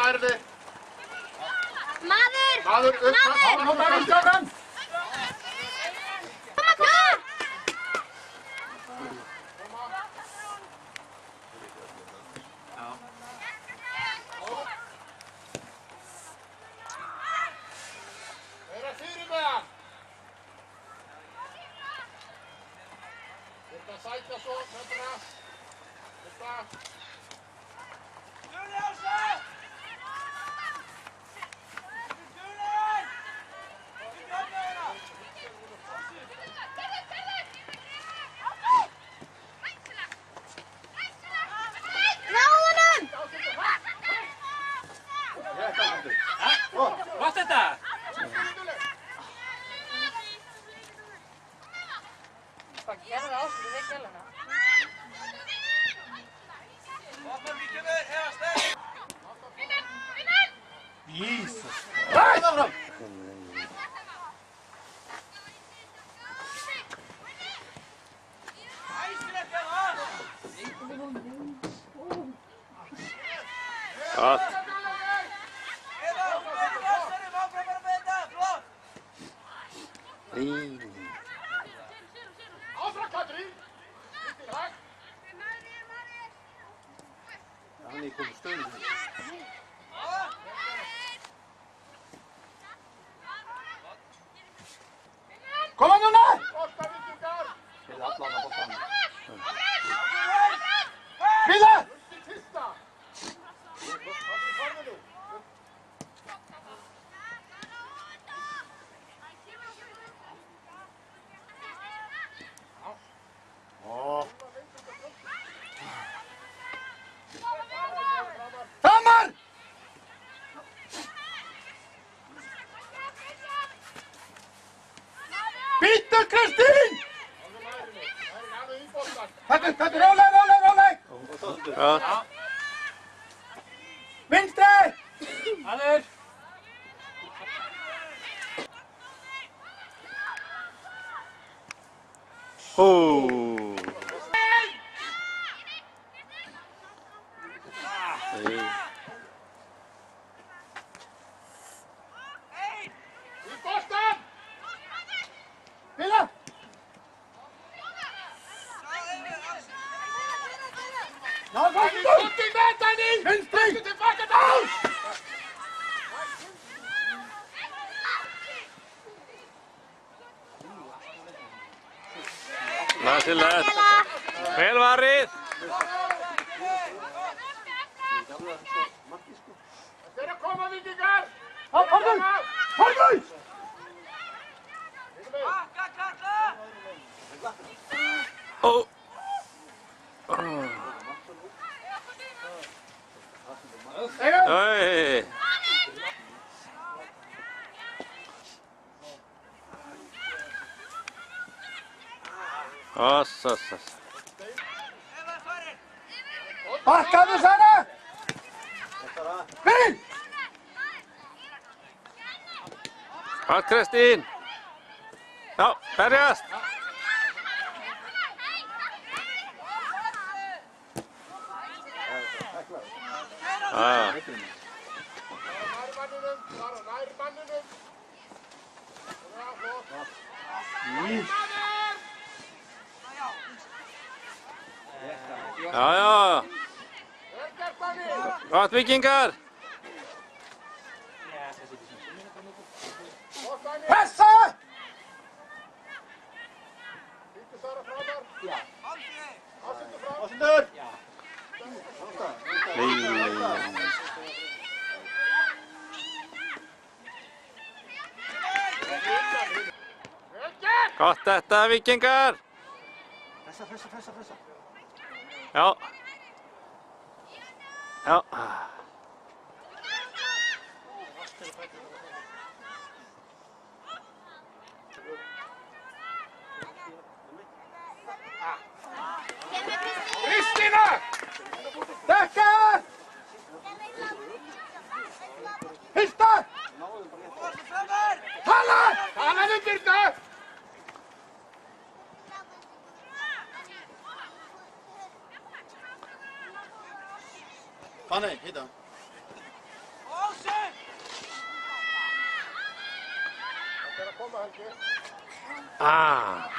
lærði. Maður! Maður, upp, maður í stjórnum! Koma! Þeir fyrir með hann. Þetta sækja svo, þetta. Þetta. Wat is dat? Hvað gerði ásluðu við gæluna? Jesus! Ræða fram! Gott. Áfram, Katrín! Lítið hægt! Hann er komið stöðum. Koma núna! Óskar Víkingar! Fyrir allan að bóta hann. Fíla! Til fyrsta! Katrín, farðu nú! Framar! Býttu, Kristín! Þetta, róleg! Gott. Vinstri! Aður! Hú. Í bóstan! Fíla! Ná, út í metanni! Vinstri! Tilbaka dál! Næsilegt. Vel varið. Þeir að koma, Víkingar! Farðu! Ó. Oi. Ossa. Bakkaðu, Sara! Finn! Gott, Kristín. Já, berjast. Nær manninum! Já. Gott, Víkingar. Pressa! Býttu Sara framar! Já. Ásyndu fram! Ásyndur. Já. Gott þetta, Víkingar. Pressa. Já. Kristína! Dekka! Hilda! Talaðu, Birna! Fanny, hit him. er að koma Helgi. Ah.